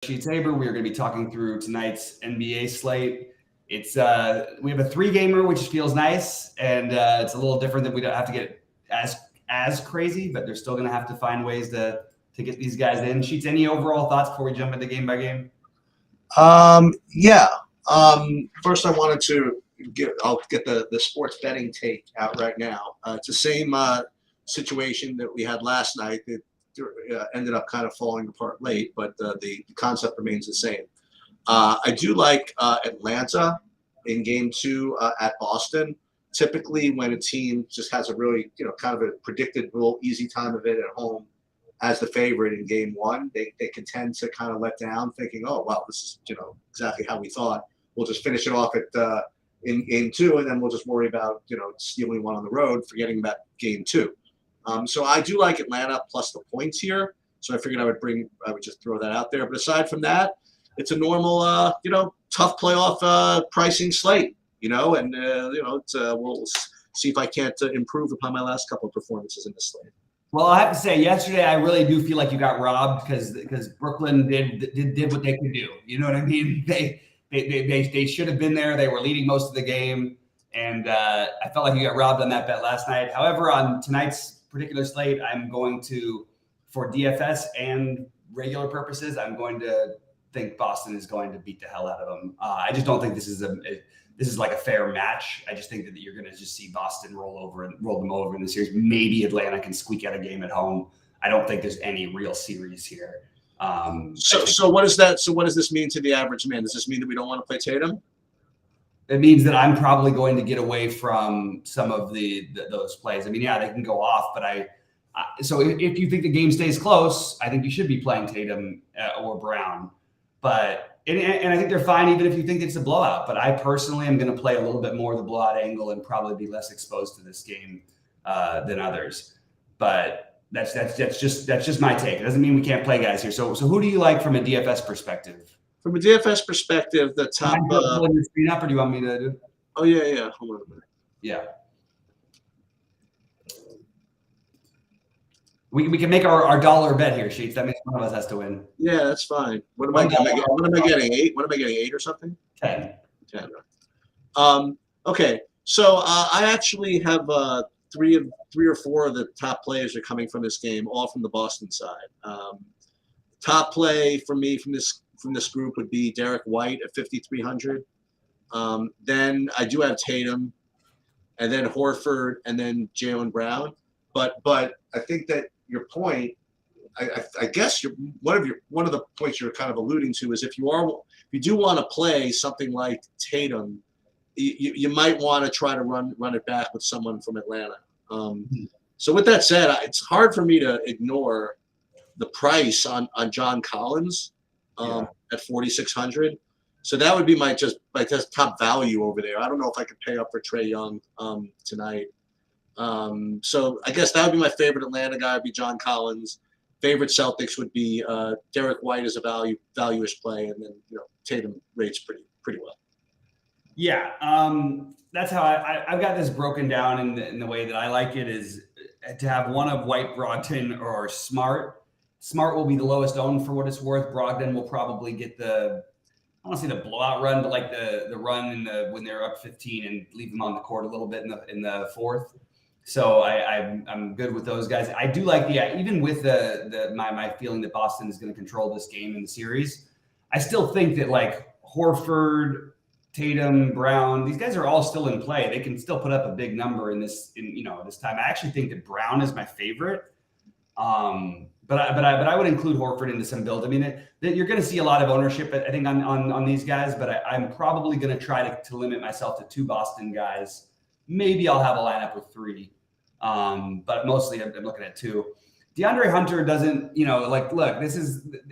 Sheet Saber. We are going to be talking through tonight's NBA slate. It's we have a three-gamer, which feels nice, and it's a little different that we don't have to get as crazy, but they're still going to have to find ways to get these guys in. Sheets, any overall thoughts before we jump into game by game? Yeah. First, I wanted to I'll get the sports betting take out right now. It's the same situation that we had last night. It ended up kind of falling apart late, but the concept remains the same. I do like Atlanta in game two at Boston. Typically, when a team just has a really, kind of a predictable, easy time of it at home as the favorite in game one, they can tend to kind of let down, thinking, oh, well, this is, exactly how we thought. We'll just finish it off at in game two, and then we'll just worry about, stealing one on the road, forgetting about game two. So I do like Atlanta plus the points here. So I figured I would just throw that out there. But aside from that, it's a normal, tough playoff pricing slate, and, we'll see if I can't improve upon my last couple of performances in this slate. Well, I have to say, yesterday I really do feel like you got robbed because Brooklyn did what they could do. You know what I mean? They should have been there. They were leading most of the game, and I felt like you got robbed on that bet last night. However, on tonight's particular slate, I'm going to, for DFS and regular purposes, I'm going to think Boston is going to beat the hell out of them. I just don't think this is like a fair match. I just think that you're going to just see Boston roll them over in the series. Maybe Atlanta can squeak out a game at home. I don't think there's any real series here. So what is that? So what does this mean to the average man? Does this mean that we don't want to play Tatum? It means that I'm probably going to get away from some of those plays. I mean, yeah, they can go off, but so if you think the game stays close, I think you should be playing Tatum or Brown. But and I think they're fine even if you think it's a blowout. But I personally am going to play a little bit more of the blowout angle and probably be less exposed to this game than others. But that's just my take. It doesn't mean we can't play guys here. So who do you like from a DFS perspective? From a DFS perspective, the top. Pulling your screen up, or do you want me to do? Oh yeah. Hold on a minute. Yeah. We can make our dollar bet here, Sheets. That means one of us has to win. Yeah, that's fine. What am I getting? 8? What am I getting? 8 or something? 10. Okay. So I actually have three or four of the top players are coming from this game, all from the Boston side. Top play for me from this group would be Derek White at 5,300. Then I do have Tatum, and then Horford, and then Jaylen Brown. But I think that your point, I guess one of the points you're kind of alluding to is if you do want to play something like Tatum, you might want to try to run it back with someone from Atlanta. So with that said, it's hard for me to ignore the price on John Collins at 4,600. So that would be my top value over there. I don't know if I could pay up for Trae Young tonight. So I guess that would be my favorite Atlanta guy would be John Collins. Favorite Celtics would be Derek White as a value-ish play, and then Tatum rates pretty well. Yeah, that's how I've got this broken down in the way that I like it is to have one of White, Brogdon, or Smart. Smart will be the lowest owned for what it's worth. Brogdon will probably get I don't want to say the blowout run, but like the run when they're up 15 and leave them on the court a little bit in the fourth. So I'm good with those guys. I do like even with my feeling that Boston is going to control this game in the series. I still think that like Horford, Tatum, Brown, these guys are all still in play. They can still put up a big number this time. I actually think that Brown is my favorite. But I would include Horford into some build. I mean, you're going to see a lot of ownership, I think, on these guys. But I'm probably going to try to limit myself to 2 Boston guys. Maybe I'll have a lineup with 3, but mostly I'm looking at 2. DeAndre Hunter doesn't, look,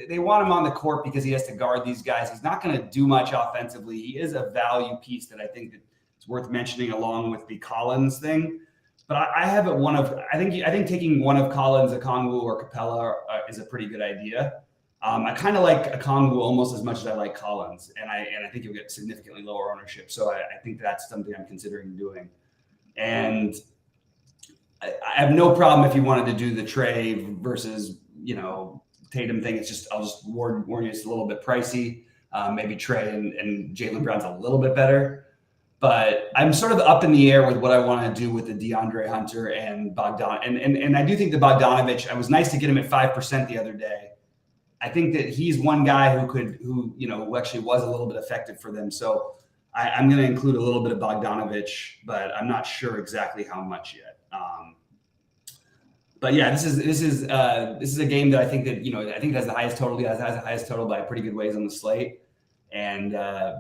they want him on the court because he has to guard these guys. He's not going to do much offensively. He is a value piece that I think that it's worth mentioning along with the Collins thing. But I have it I think taking one of Collins, Okongwu, or Capella is a pretty good idea. I kind of like Okongwu almost as much as I like Collins, and I think you'll get significantly lower ownership. So I think that's something I'm considering doing. And I have no problem if you wanted to do the Trae versus Tatum thing. It's just I'll just warn you, it's a little bit pricey. Maybe Trey and Jaylen Brown's a little bit better. But I'm sort of up in the air with what I want to do with the DeAndre Hunter and Bogdan. And I do think the Bogdanovich, it was nice to get him at 5% the other day. I think that he's one guy who actually was a little bit effective for them. So I'm going to include a little bit of Bogdanovich, but I'm not sure exactly how much yet. But yeah, this is a game that I think that, I think it has the highest total. It has the highest total by pretty good ways on the slate. And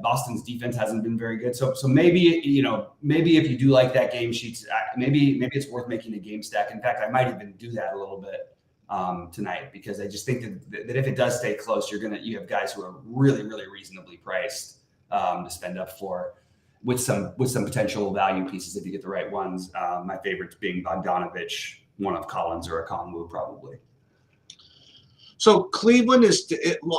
Boston's defense hasn't been very good. So maybe if you do like that game sheets, maybe it's worth making a game stack. In fact, I might even do that a little bit tonight, because I just think that if it does stay close, you have guys who are really, really reasonably priced to spend up for, with some potential value pieces if you get the right ones. My favorites being Bogdanovich, one of Collins or a Kongwu probably. So Cleveland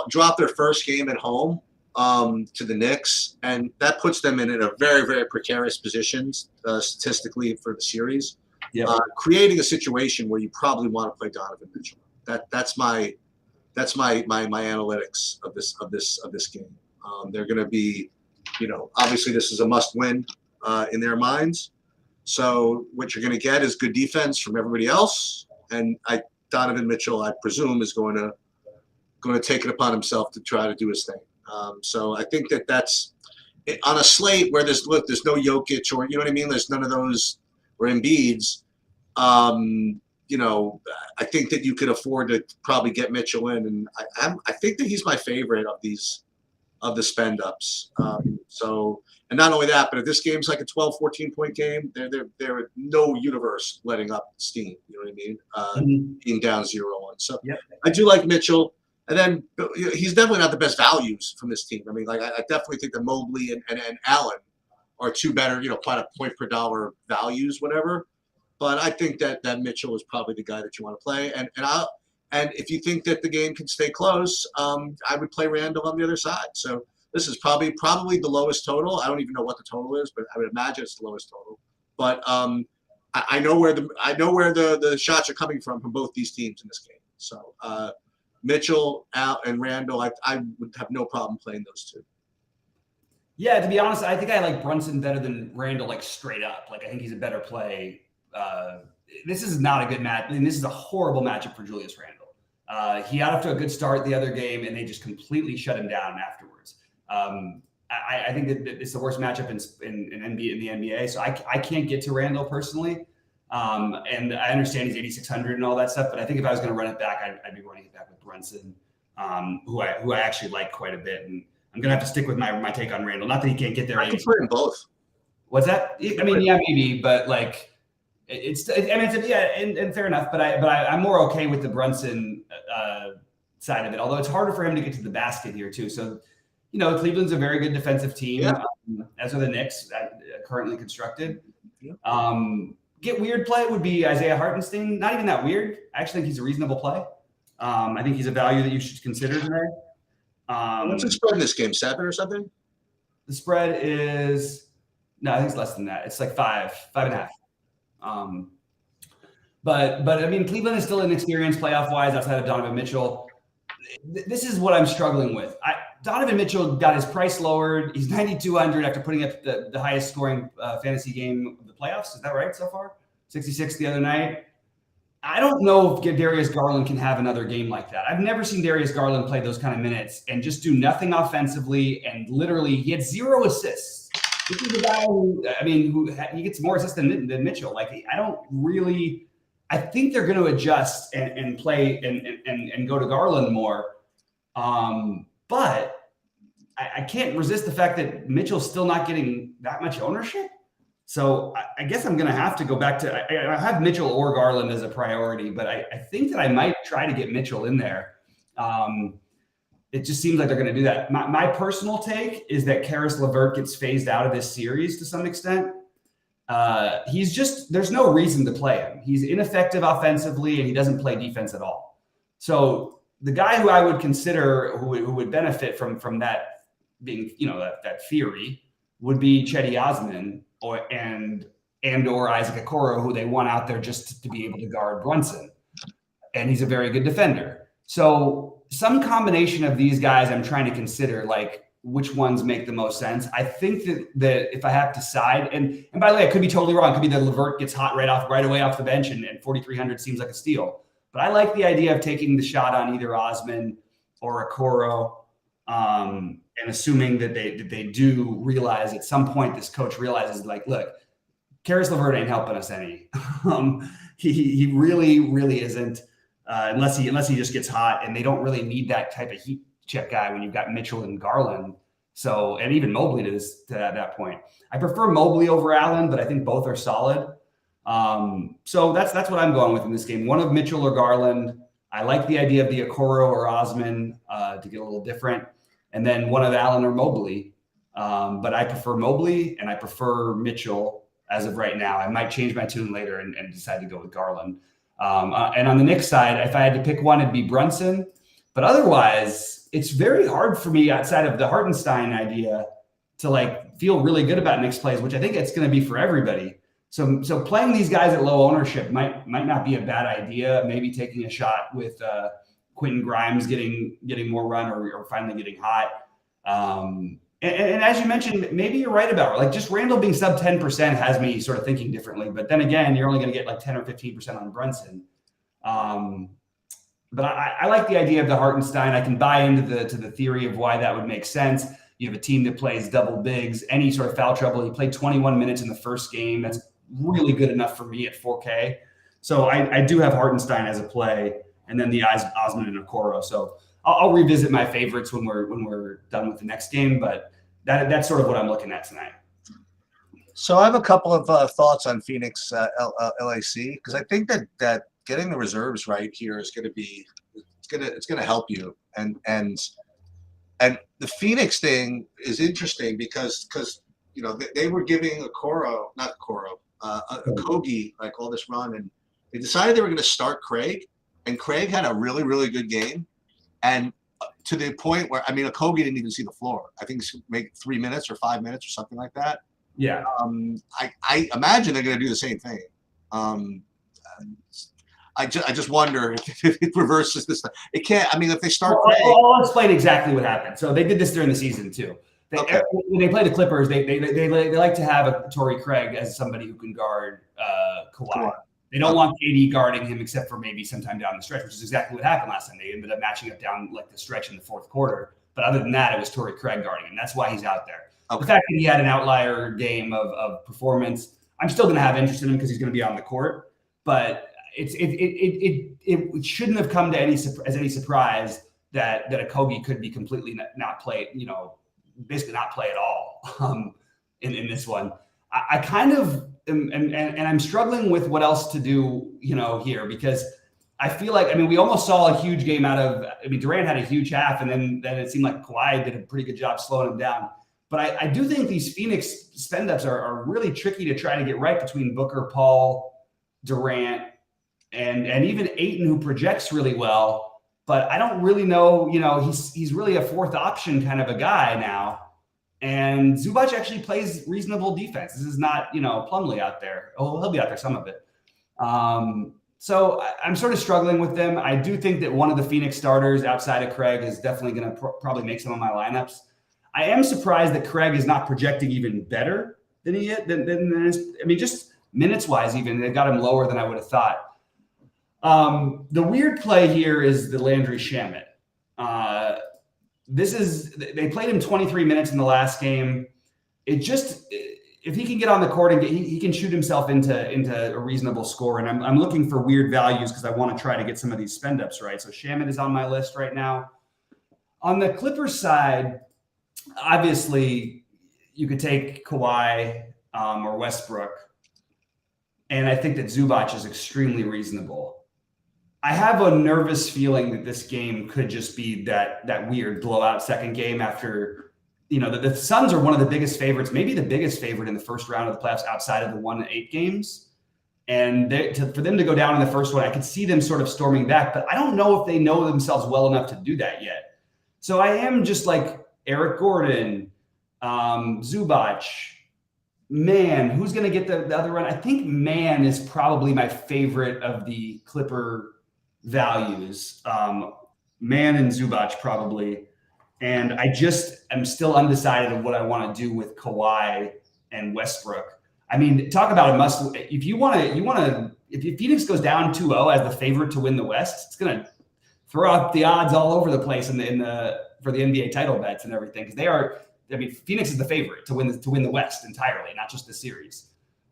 dropped their first game at home to the Knicks, and that puts them in a very, very precarious position statistically for the series. Yeah. Creating a situation where you probably want to play Donovan Mitchell. That's my analytics of this game. They're going to be, obviously this is a must-win in their minds. So what you're going to get is good defense from everybody else, and Donovan Mitchell, I presume, is going to take it upon himself to try to do his thing. So I think that's on a slate where there's no Jokic, or you know what I mean. There's none of those, or Embiid's. I think that you could afford to probably get Mitchell in, and I think that he's my favorite of the spend ups. And not only that, but if this game's like a 12, 14 point game, they're no universe letting up steam. You know what I mean? Being down 0-1. So yep. I do like Mitchell. And then he's definitely not the best values from this team. I mean, like I definitely think that Mobley and Allen are two better, kind of point per dollar values, whatever. But I think that Mitchell is probably the guy that you want to play. And if you think that the game can stay close, I would play Randall on the other side. So this is probably the lowest total. I don't even know what the total is, but I would imagine it's the lowest total. But I know where the shots are coming from both these teams in this game. So Mitchell, Al, and Randall, I would have no problem playing those two. Yeah, to be honest, I think I like Brunson better than Randall, like straight up. Like I think he's a better play. This is not a good match. I mean, this is a horrible matchup for Julius Randle. He got off to a good start the other game, and they just completely shut him down afterwards. I think that it's the worst matchup in the NBA. So I can't get to Randall personally. And I understand he's 8,600 and all that stuff, but I think if I was going to run it back, I'd be running it back with Brunson, who I actually like quite a bit. And I'm going to have to stick with my take on Randall. Not that he can't get there. I can put in both. What's that? I mean, yeah, maybe, but like and fair enough. But I'm more okay with the Brunson side of it. Although it's harder for him to get to the basket here too. So, Cleveland's a very good defensive team, as are the Knicks, currently constructed. Yeah. Get weird play would be Isaiah Hartenstein. Not even that weird. I actually think he's a reasonable play. I think he's a value that you should consider today. What's the spread in this game? 7 or something? The spread is I think it's less than that. It's like 5.5. But I mean, Cleveland is still inexperienced playoff wise outside of Donovan Mitchell. This is what I'm struggling with. Donovan Mitchell got his price lowered. He's 9,200 after putting up the highest scoring fantasy game of the playoffs. Is that right so far? 66 the other night. I don't know if Darius Garland can have another game like that. I've never seen Darius Garland play those kind of minutes and just do nothing offensively. And literally, he had 0 assists. This is a guy who he gets more assists than Mitchell. Like, I think they're going to adjust and play and go to Garland more. But I can't resist the fact that Mitchell's still not getting that much ownership. So I guess I'm going to have to go back to I have Mitchell or Garland as a priority, but I think that I might try to get Mitchell in there. It just seems like they're going to do that. My personal take is that Karis LeVert gets phased out of this series to some extent. There's no reason to play him. He's ineffective offensively and he doesn't play defense at all. So the guy who I would consider who would benefit from that being, that theory would be Cedi Osman or Isaac Okoro, who they want out there just to be able to guard Brunson. And he's a very good defender. So some combination of these guys I'm trying to consider, like which ones make the most sense. I think that if I have to side, and by the way, I could be totally wrong. It could be that Levert gets hot right away off the bench, and 4,300 seems like a steal. But I like the idea of taking the shot on either Osman or Okoro, and assuming that they do realize at some point this coach realizes, like, look, Karis LeVert ain't helping us any. He really isn't, unless he just gets hot, and they don't really need that type of heat check guy when you've got Mitchell and Garland. So, and even Mobley to that point. I prefer Mobley over Allen, but I think both are solid. So that's what I'm going with in this game. One of Mitchell or Garland. I like the idea of the Okoro or Osman to get a little different. And then one of Allen or Mobley. But I prefer Mobley and I prefer Mitchell as of right now. I might change my tune later and decide to go with Garland. And on the Knicks side, if I had to pick one, it'd be Brunson. But otherwise, it's very hard for me outside of the Hartenstein idea to like feel really good about Knicks plays, which I think it's going to be for everybody. So playing these guys at low ownership might not be a bad idea. Maybe taking a shot with Quentin Grimes getting more run or finally getting hot. And as you mentioned, maybe you're right about it. Like just Randall being sub 10% has me sort of thinking differently. But then again, you're only going to get like 10 or 15% on Brunson. But I like the idea of the Hartenstein. I can buy into the theory of why that would make sense. You have a team that plays double bigs, any sort of foul trouble. He played 21 minutes in the first game. That's really good enough for me at 4K. So I do have Hartenstein as a play, and then the Osman and Okoro. So I'll revisit my favorites when we're done with the next game. But that's sort of what I'm looking at tonight. So I have a couple of thoughts on Phoenix LAC, because I think that getting the reserves right here is going to be it's going to help you, and the Phoenix thing is interesting because you know they were giving Okogie like all this run, and they decided they were going to start Craig, and Craig had a really good game, and to the point where Okogie didn't even see the floor. I think he made 3 minutes or 5 minutes or something like that. Yeah. I imagine they're going to do the same thing. I just wonder if it reverses this. It can't. If they start. I'll explain exactly what happened. So they did this during the season too. When they play the Clippers, they like to have a Torrey Craig as somebody who can guard Kawhi. They don't want KD guarding him except for maybe sometime down the stretch, which is exactly what happened last time. They ended up matching up down like the stretch in the fourth quarter. But other than that, it was Torrey Craig guarding him. That's why he's out there. Okay. The fact that he had an outlier game of performance, I'm still going to have interest in him because he's going to be on the court. But it shouldn't have come to any surprise that Okogie could be completely not play, basically not play at all in this one. I kind of and I'm struggling with what else to do, here, because I feel like, we almost saw a huge game out of, Durant had a huge half, and then it seemed like Kawhi did a pretty good job slowing him down. But I do think these Phoenix spend-ups are really tricky to try to get right between Booker, Paul, Durant, and even Ayton, who projects really well. But I don't really know, he's really a fourth option kind of a guy now. And Zubac actually plays reasonable defense. This is not, Plumlee out there. Oh, he'll be out there, some of it. So I'm sort of struggling with them. I do think that one of the Phoenix starters outside of Craig is definitely going to probably make some of my lineups. I am surprised that Craig is not projecting even better than he is. Just minutes-wise even, they've got him lower than I would have thought. The weird play here is the Landry Shamet. They played him 23 minutes in the last game. If he can get on the court and he can shoot himself into a reasonable score. And I'm looking for weird values because I want to try to get some of these spend ups right. So Shamet is on my list right now. On the Clippers side, obviously you could take Kawhi or Westbrook. And I think that Zubac is extremely reasonable. I have a nervous feeling that this game could just be that weird blowout second game after, the Suns are one of the biggest favorites, maybe the biggest favorite in the first round of the playoffs outside of the 1-8 games. And for them to go down in the first one, I could see them sort of storming back, but I don't know if they know themselves well enough to do that yet. So I am just like Eric Gordon, Zubac, Man, who's going to get the other run? I think Man is probably my favorite of the Clipper values. Man and Zubac probably. And I just am still undecided of what I want to do with Kawhi and Westbrook. I mean, talk about a must. If you want to, if Phoenix goes down 2-0 as the favorite to win the West, it's going to throw out the odds all over the place for the NBA title bets and everything, because they are. I mean, Phoenix is the favorite to win the West entirely, not just the series.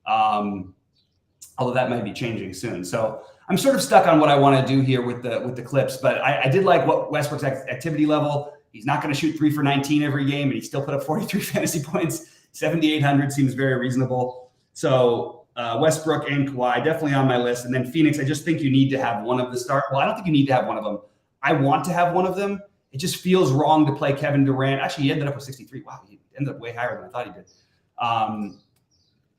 Although that might be changing soon. So I'm sort of stuck on what I want to do here with the Clips, but I did like what Westbrook's activity level. He's not going to shoot 3 for 19 every game, and he still put up 43 fantasy points. 7,800 seems very reasonable. So Westbrook and Kawhi definitely on my list. And then Phoenix, I just think you need to have one of the start. Well, I don't think you need to have one of them. I want to have one of them. It just feels wrong to play Kevin Durant. Actually, he ended up with 63. Wow, he ended up way higher than I thought he did.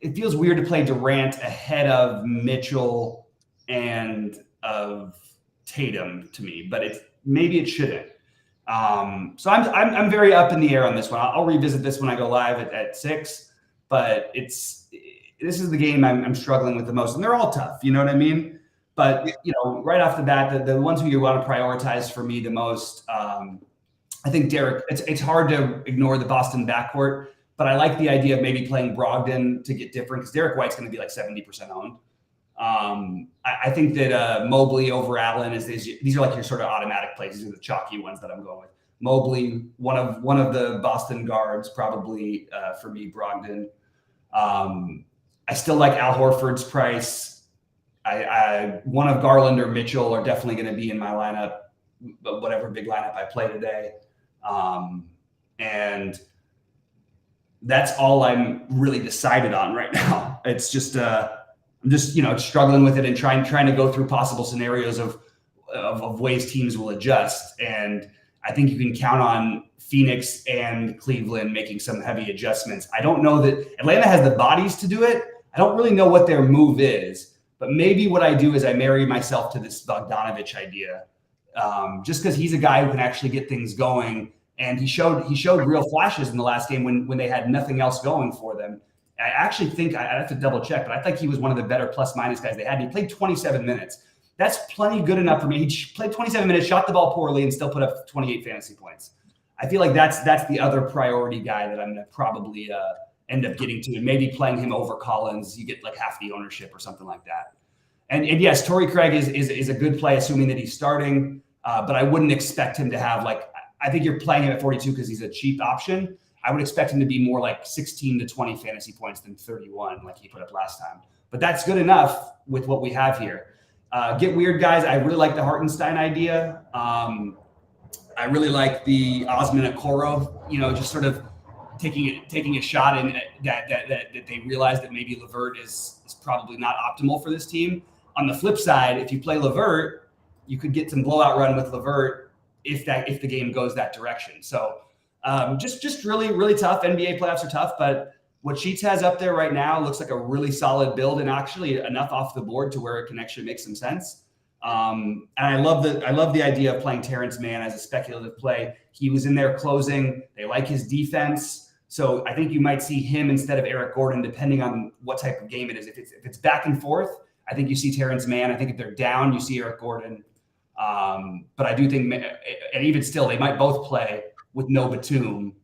It feels weird to play Durant ahead of Mitchell and of Tatum to me, but maybe it shouldn't. So I'm very up in the air on this one. I'll revisit this when I go live at 6, but this is the game I'm struggling with the most, and they're all tough. You know what I mean? But right off the bat, the ones who you want to prioritize for me the most, I think Derek. It's hard to ignore the Boston backcourt, but I like the idea of maybe playing Brogdon to get different, because Derek White's going to be like 70% owned. I think that Mobley over Allen these are like your sort of automatic plays. These are the chalky ones that I'm going with. Mobley, one of the Boston guards, probably for me, Brogdon. I still like Al Horford's price. One of Garland or Mitchell are definitely going to be in my lineup, whatever big lineup I play today. And that's all I'm really decided on right now. It's just I'm just struggling with it and trying to go through possible scenarios of ways teams will adjust. And I think you can count on Phoenix and Cleveland making some heavy adjustments. I don't know that Atlanta has the bodies to do it. I don't really know what their move is, but maybe what I do is I marry myself to this Bogdanovich idea, just because he's a guy who can actually get things going. And he showed real flashes in the last game when they had nothing else going for them. I actually think I have to double check, but I think he was one of the better plus minus guys they had. He played 27 minutes. That's plenty good enough for me. He played 27 minutes, shot the ball poorly, and still put up 28 fantasy points. I feel like that's the other priority guy that I'm going to probably end up getting to, and maybe playing him over Collins. You get like half the ownership or something like that. And yes, Torrey Craig is a good play, assuming that he's starting. But I wouldn't expect him to have I think you're playing him at 42 because he's a cheap option. I would expect him to be more like 16 to 20 fantasy points than 31 like he put up last time. But that's good enough with what we have here. Get weird, guys. I really like the Hartenstein idea. I really like the Osman Okoro, just sort of taking a shot in that they realize that maybe LeVert is probably not optimal for this team. On the flip side, if you play LeVert, you could get some blowout run with LeVert if the game goes that direction. So just really, really tough. NBA playoffs are tough, but what Sheets has up there right now looks like a really solid build, and actually enough off the board to where it can actually make some sense. And I love the idea of playing Terrence Mann as a speculative play. He was in there closing. They like his defense. So I think you might see him instead of Eric Gordon, depending on what type of game it is. If it's back and forth, I think you see Terrence Mann. I think if they're down, you see Eric Gordon. But I do think, and even still, they might both play with no Batum,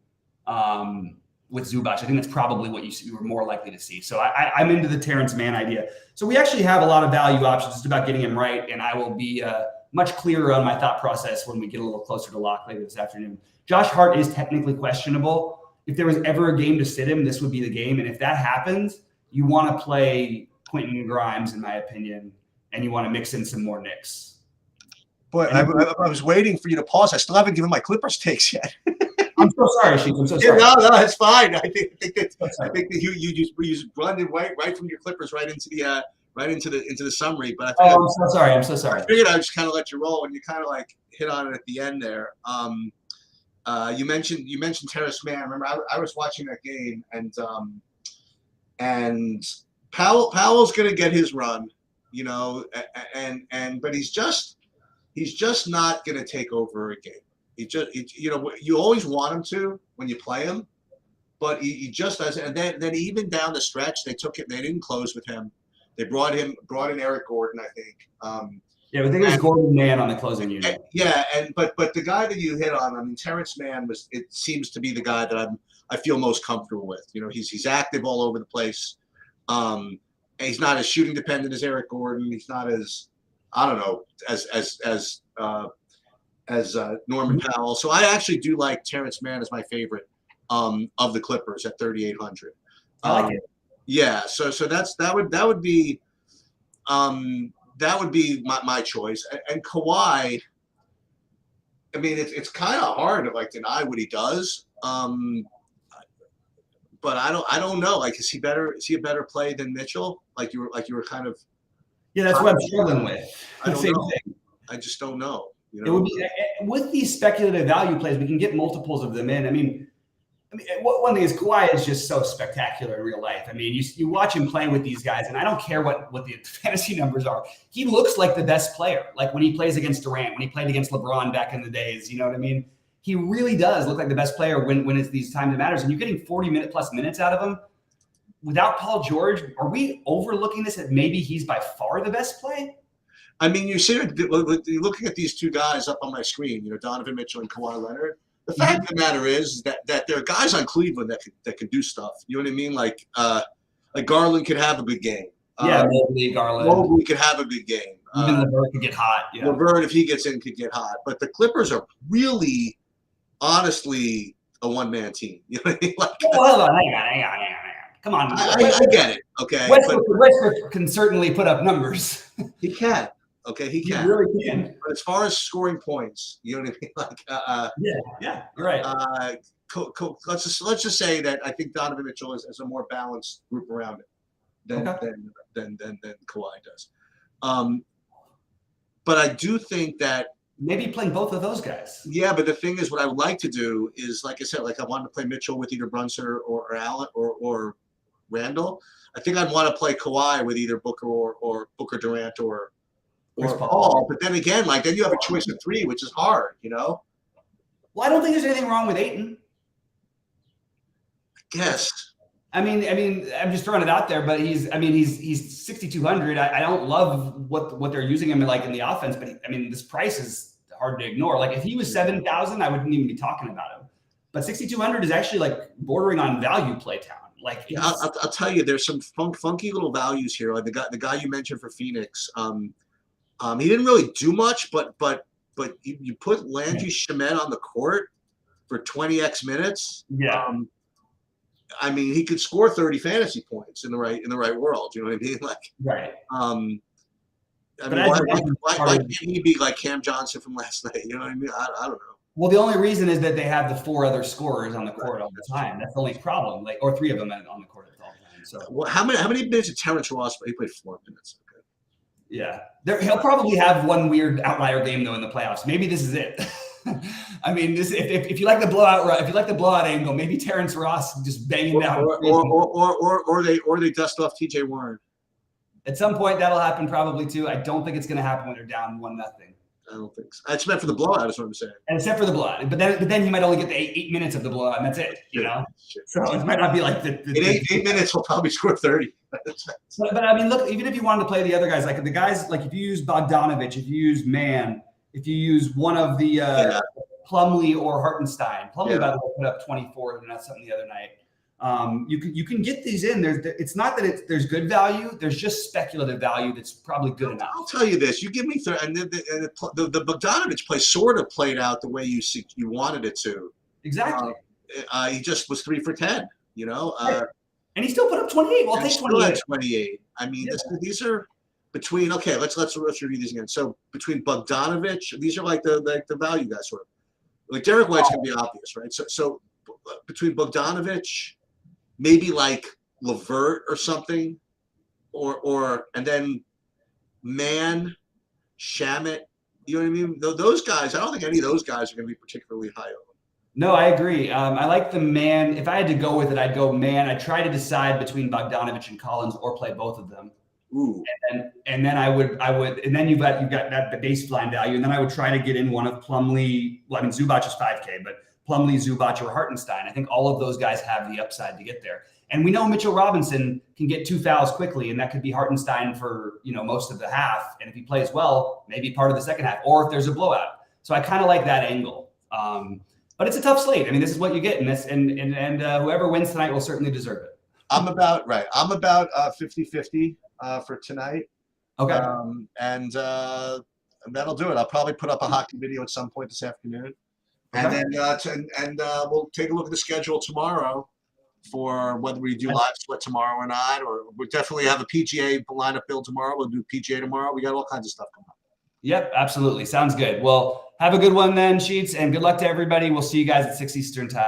with Zubac. I think that's probably what you were more likely to see. So I'm into the Terrence Mann idea. So we actually have a lot of value options. It's about getting him right, and I will be much clearer on my thought process when we get a little closer to lock later this afternoon. Josh Hart is technically questionable. If there was ever a game to sit him, this would be the game. And if that happens, you want to play Quentin Grimes, in my opinion, and you want to mix in some more Knicks. Boy, I was waiting for you to pause. I still haven't given my Clippers takes yet. I'm so sorry, Sheik. I'm so sorry. No, it's fine. I think that you just run it right from your Clippers right into the summary. But I'm so sorry. I'm so sorry. I figured I would just kind of let you roll, and you kind of like hit on it at the end there. You mentioned Terrence Mann. Remember, I was watching that game, and Powell's going to get his run, but he's just not going to take over a game. You always want him to when you play him, but he just doesn't. And then even down the stretch, they didn't close with him. They brought in Eric Gordon, I think. Yeah, but I think it was Gordon Mann on the closing unit. But the guy that you hit on, I mean, Terrence Mann it seems to be the guy that I feel most comfortable with. You know, he's active all over the place. And he's not as shooting dependent as Eric Gordon. He's not as, I don't know, as Norman Powell. So I actually do like Terrence Mann as my favorite of the Clippers at 3,800. I like it. Yeah, so that would be my choice. And Kawhi, I mean, it's kind of hard to like deny what he does. But I don't know. Like, is he a better play than Mitchell? Like you were kind of. Yeah, that's what I'm struggling with. I don't Same know. thing. I just don't know. You know? It would be with these speculative value plays, we can get multiples of them in. I mean, one thing is Kawhi is just so spectacular in real life. I mean, you watch him play with these guys, and I don't care what the fantasy numbers are. He looks like the best player. Like when he plays against Durant, when he played against LeBron back in the days, you know what I mean? He really does look like the best player when it's these times it matters. And you're getting 40-minute-plus minutes out of him. Without Paul George, are we overlooking this that maybe he's by far the best play? I mean, you're looking at these two guys up on my screen, you know, Donovan Mitchell and Kawhi Leonard. The fact of the matter is that there are guys on Cleveland that can do stuff. You know what I mean? Like Garland could have a good game. Mobley, Garland. Mobley could have a good game. Even LeVert could get hot. Yeah. LeVert, if he gets in, could get hot. But the Clippers are really, honestly, a one-man team. You know what I mean? Like, hold on, hang on. Come on. I get it. Okay. Westbrook can certainly put up numbers. He can. Okay, he can. He really can. But as far as scoring points, you know what I mean? Like, yeah, you're right. Let's just say that I think Donovan Mitchell is a more balanced group around it than Kawhi does. But I do think that maybe playing both of those guys. Yeah, but the thing is, what I would like to do is, like I said, like I wanted to play Mitchell with either Brunson or Allen or Randall. I think I'd want to play Kawhi with either Booker or Booker Durant or Paul. But then again, like then you have a choice of three, which is hard, you know. Well, I don't think there's anything wrong with Ayton. I guess. I mean, I'm just throwing it out there, but he's 6,200. I don't love what they're using him like in the offense, but this price is hard to ignore. Like if he was 7,000, I wouldn't even be talking about him. But 6,200 is actually like bordering on value play town. Like I'll tell you, there's some funky little values here. Like the guy you mentioned for Phoenix, he didn't really do much, but you put Landry Shamet on the court for 20x minutes. Yeah. I mean, he could score 30 fantasy points in the right world. You know what I mean? Like, right. Why can't he be like Cam Johnson from last night? You know what I mean? I don't know. Well, the only reason is that they have the four other scorers on the court all the time. That's the only problem. Like, or three of them on the court all the time. So, well, how many minutes did Terrence Ross? He played 4 minutes. Okay. Yeah, he'll probably have one weird outlier game though in the playoffs. Maybe this is it. I mean, if you like the blowout angle, maybe Terrence Ross just banging down, or they dust off T.J. Warren. At some point, that'll happen probably too. I don't think it's going to happen when they're down 1-0. I don't think so. It's meant for the blowout, is what I'm saying. And except for the blowout, but then he might only get the 8 minutes of the blowout, and that's it. You know, so it might not be like the in 8 minutes he'll probably score 30. But I mean, look, even if you wanted to play the other guys, like the guys, like if you use Bogdanovich, if you use Mann, if you use one of the Plumlee or Hartenstein, Plumlee by the way put up 24 and that's something the other night. You can get these in. It's not that there's good value. There's just speculative value that's probably good enough. I'll tell you this: you give me and the Bogdanovich play sort of played out the way you wanted it to. Exactly. He just was 3 for 10. You know. And he still put up 28. Well, I'll take 28. 28. I mean, these are between. Okay, let's review these again. So between Bogdanovich, these are like the value guys sort of. Like Derek White's gonna be obvious, right? So between Bogdanovich, maybe like LeVert or something, or and then Mann, Shamet. You know what I mean? Those guys. I don't think any of those guys are gonna be particularly high on. No, I agree. I like the Mann. If I had to go with it, I'd go Mann. I try to decide between Bogdanovich and Collins or play both of them. Ooh. And then I would, and then you've got that the baseline value, and then I would try to get in one of Plumlee. Well, I mean, Zubac is 5K, but Plumlee, Zubac, or Hartenstein. I think all of those guys have the upside to get there. And we know Mitchell Robinson can get 2 fouls quickly, and that could be Hartenstein for, most of the half. And if he plays well, maybe part of the second half, or if there's a blowout. So I kind of like that angle. But it's a tough slate. I mean, this is what you get, and whoever wins tonight will certainly deserve it. I'm about 50-50 for tonight. Okay. And that'll do it. I'll probably put up a hockey video at some point this afternoon. And Okay. then we'll take a look at the schedule tomorrow for whether we do live split tomorrow or not. Or we definitely have a PGA lineup build tomorrow. We'll do PGA tomorrow. We got all kinds of stuff coming up. Yep, absolutely. Sounds good. Well, have a good one then, Sheets, and good luck to everybody. We'll see you guys at 6 Eastern time.